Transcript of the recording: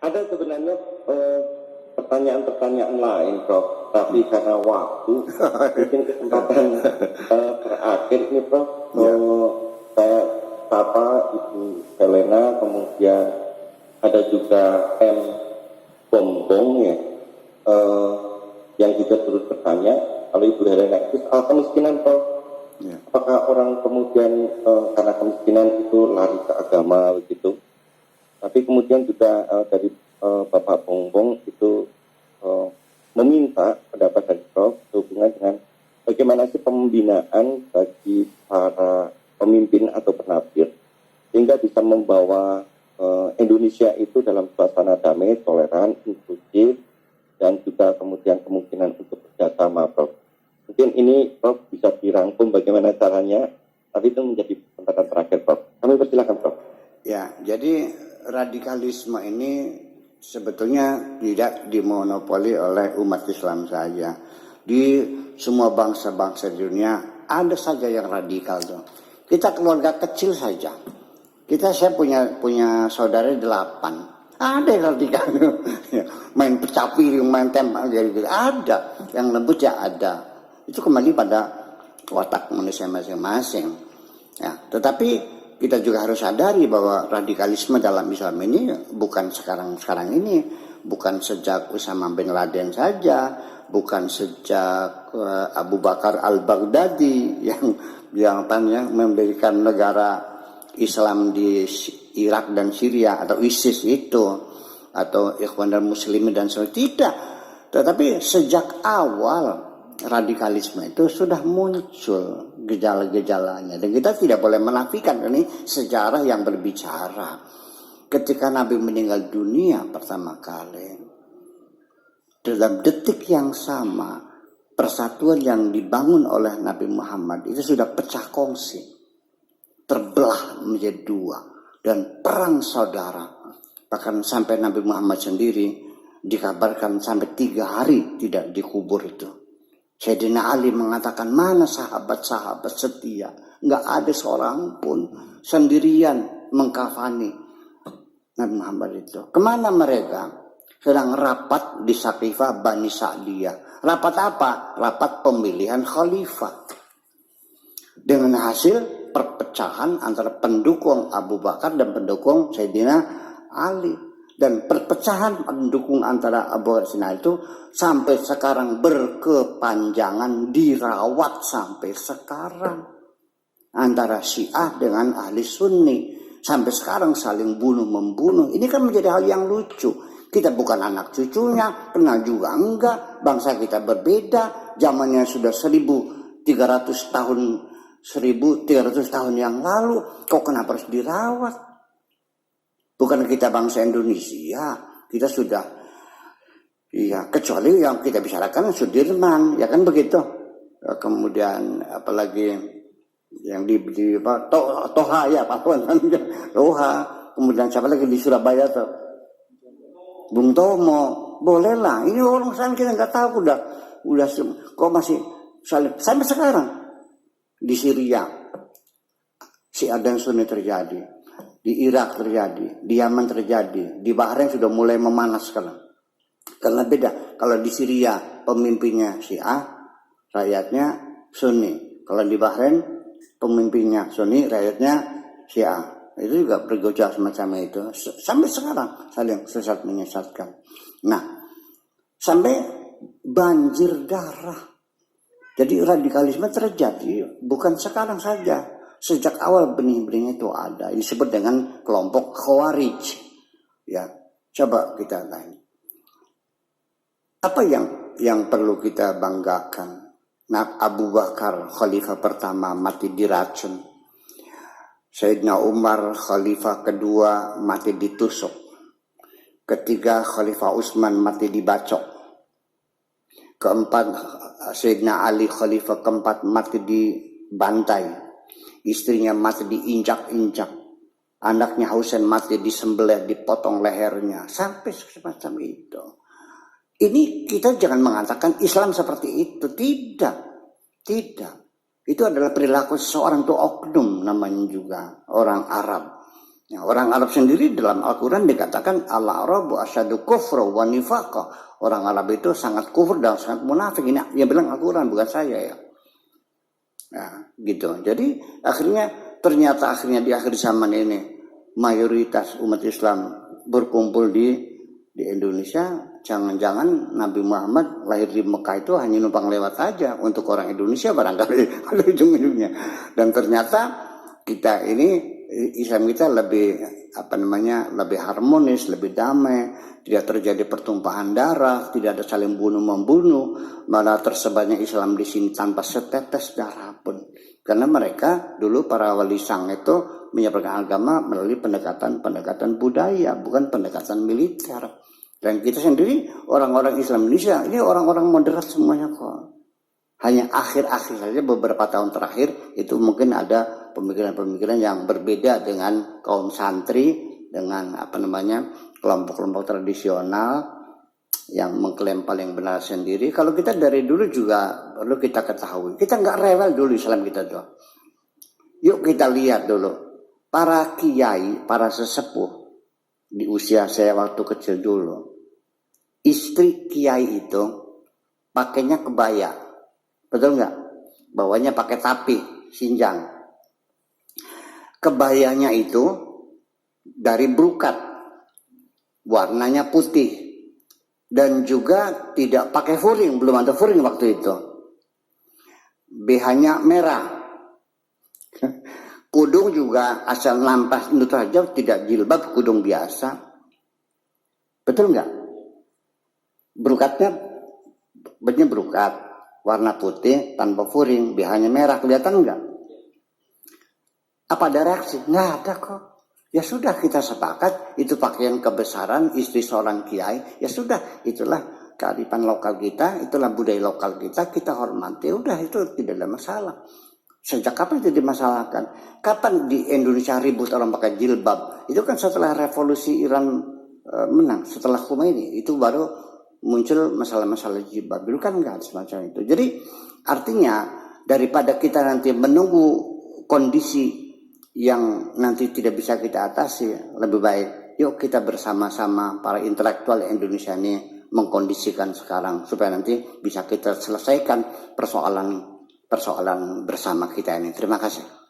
Ada sebenarnya pertanyaan-pertanyaan lain, Prof. Tapi karena waktu, mungkin kesempatan terakhir ini, Prof. Saya sapa Ibu Helena, kemudian ada juga M. Bombong ya, yang juga turut bertanya. Kalau Ibu Helena itu soal kemiskinan, Prof. Ya. Apakah orang kemudian karena kemiskinan itu lari ke agama begitu? Tapi kemudian juga dari Bapak Bongbong itu meminta pendapat dari Prof sehubungan dengan bagaimana sih pembinaan bagi para pemimpin atau penafsir sehingga bisa membawa Indonesia itu dalam suasana damai, toleran, inklusif, dan juga kemudian kemungkinan untuk bekerjasama, Prof. Mungkin ini Prof bisa dirangkum bagaimana caranya, tapi itu menjadi kesempatan terakhir, Prof. Kami persilakan, Prof. Ya, jadi radikalisme ini sebetulnya tidak dimonopoli oleh umat Islam saja. Di semua bangsa-bangsa di dunia ada saja yang radikal tuh. Kita keluarga kecil saja. Saya punya saudara 8. Ada yang radikal. Main pecapi, main tembak gitu. Ada. Yang lembut ya ada. Itu kembali pada watak manusia masing-masing. Ya, tetapi kita juga harus sadari bahwa radikalisme dalam Islam ini bukan sekarang ini, bukan sejak Usama bin Laden saja, bukan sejak Abu Bakar al-Baghdadi yang mendirikan negara Islam di Irak dan Syria atau ISIS itu, atau Ikhwanul Muslimin dan sebagainya. Tidak, tetapi sejak awal radikalisme itu sudah muncul gejala-gejalanya, dan kita tidak boleh menafikan. Ini sejarah yang berbicara. Ketika Nabi meninggal dunia pertama kali, dalam detik yang sama persatuan yang dibangun oleh Nabi Muhammad itu sudah pecah kongsi, terbelah menjadi 2, dan perang saudara. Bahkan sampai Nabi Muhammad sendiri dikabarkan sampai 3 hari tidak dikubur itu. Sayyidina Ali mengatakan, mana sahabat-sahabat setia? Nggak ada seorang pun, sendirian mengkafani Nabi Muhammad itu. Kemana mereka? Sedang rapat di Saqifah Bani Sa'diyah. Rapat apa? Rapat pemilihan khalifah. Dengan hasil perpecahan antara pendukung Abu Bakar dan pendukung Sayyidina Ali. Dan perpecahan pendukung antara Abu Bakar itu sampai sekarang berkepanjangan, dirawat sampai sekarang. Antara Syiah dengan ahli Sunni. Sampai sekarang saling bunuh-membunuh. Ini kan menjadi hal yang lucu. Kita bukan anak cucunya, kenal juga enggak. Bangsa kita berbeda. Zamannya sudah 1300 tahun yang lalu. Kok kenapa harus dirawat? Bukan kita bangsa Indonesia, kita sudah, ya kecuali yang kita bicarakan Sudirman, ya kan begitu. Kemudian apalagi yang di Toha ya Pak Toha, kemudian siapa lagi di Surabaya tuh, Bung Tomo, bolehlah. Ini orang sana kita nggak tahu udah kok masih sampai sekarang di Syria, Syiah dan Sunni terjadi. Di Irak terjadi, di Yaman terjadi, di Bahrain sudah mulai memanas sekarang. Karena beda, kalau di Syria pemimpinnya Syiah, rakyatnya Sunni. Kalau di Bahrain pemimpinnya Sunni, rakyatnya Syiah. Itu juga bergojol semacam itu. Sampai sekarang saling sesat menyesatkan. Nah, sampai banjir darah. Jadi radikalisme terjadi bukan sekarang saja. Sejak awal benih-benih itu ada. Disebut dengan kelompok Khawarij. Ya, coba kita tanya. Apa yang perlu kita banggakan? Nah, Abu Bakar khalifah pertama mati diracun. Sayyidina Umar khalifah kedua mati ditusuk. Ketiga Khalifah Utsman mati dibacok. Keempat Sayyidina Ali khalifah keempat mati dibantai. Istrinya mati diinjak-injak. Anaknya Husain mati disembelih, dipotong lehernya. Sampai semacam itu. Ini kita jangan mengatakan Islam seperti itu. Tidak. Itu adalah perilaku seseorang, itu oknum namanya juga. Orang Arab. Ya, orang Arab sendiri dalam Al-Quran dikatakan al-Arabu asyadu kufra wa nifaqa. Orang Arab itu sangat kufur dan sangat munafik. Ini yang bilang Al-Quran, bukan saya ya. Nah, gitu. Jadi ternyata akhirnya di akhir zaman ini mayoritas umat Islam berkumpul di Indonesia. Jangan-jangan Nabi Muhammad lahir di Mekah itu hanya numpang lewat saja untuk orang Indonesia barangkali pada ujung-ujungnya. Dan ternyata kita ini Islam kita lebih lebih harmonis, lebih damai, tidak terjadi pertumpahan darah, tidak ada saling bunuh-membunuh, malah tersebarnya Islam di sini tanpa setetes darah pun. Karena mereka dulu para wali sang itu menyebarkan agama melalui pendekatan budaya, bukan pendekatan militer. Dan kita sendiri orang-orang Islam Indonesia ini orang-orang moderat semuanya kok. Hanya akhir-akhir saja beberapa tahun terakhir itu mungkin ada pemikiran-pemikiran yang berbeda dengan kaum santri, dengan kelompok-kelompok tradisional yang mengklaim paling benar sendiri. Kalau kita dari dulu juga perlu kita ketahui, kita nggak rewel dulu Islam kita tuh. Yuk kita lihat dulu para kiai, para sesepuh di usia saya waktu kecil dulu, istri kiai itu pakainya kebaya. Betul nggak? Bawahnya pakai tapi, sinjang. Kebayanya itu dari brokat, warnanya putih, dan juga tidak pakai furing, belum ada furing waktu itu. BH-nya merah. Kudung juga asal nampas itu saja, tidak jilbab, kudung biasa. Betul nggak? Brokatnya bener brokat, warna putih tanpa furing, BH-nya merah, kelihatan nggak? Apa ada reaksi? Nggak ada kok. Ya sudah, kita sepakat itu pakaian kebesaran istri seorang kiai. Ya sudah, itulah kearifan lokal kita, itulah budaya lokal kita hormati. Udah, itu tidak ada masalah. Sejak kapan itu dimasalahkan? Kapan di Indonesia ribut orang pakai jilbab? Itu kan setelah revolusi Iran menang, setelah Khomeini, itu baru muncul masalah-masalah jilbab. Dulu kan nggak ada semacam itu. Jadi artinya daripada kita nanti menunggu kondisi yang nanti tidak bisa kita atasi, lebih baik yuk kita bersama-sama para intelektual Indonesia ini mengkondisikan sekarang supaya nanti bisa kita selesaikan persoalan bersama kita ini. Terima kasih.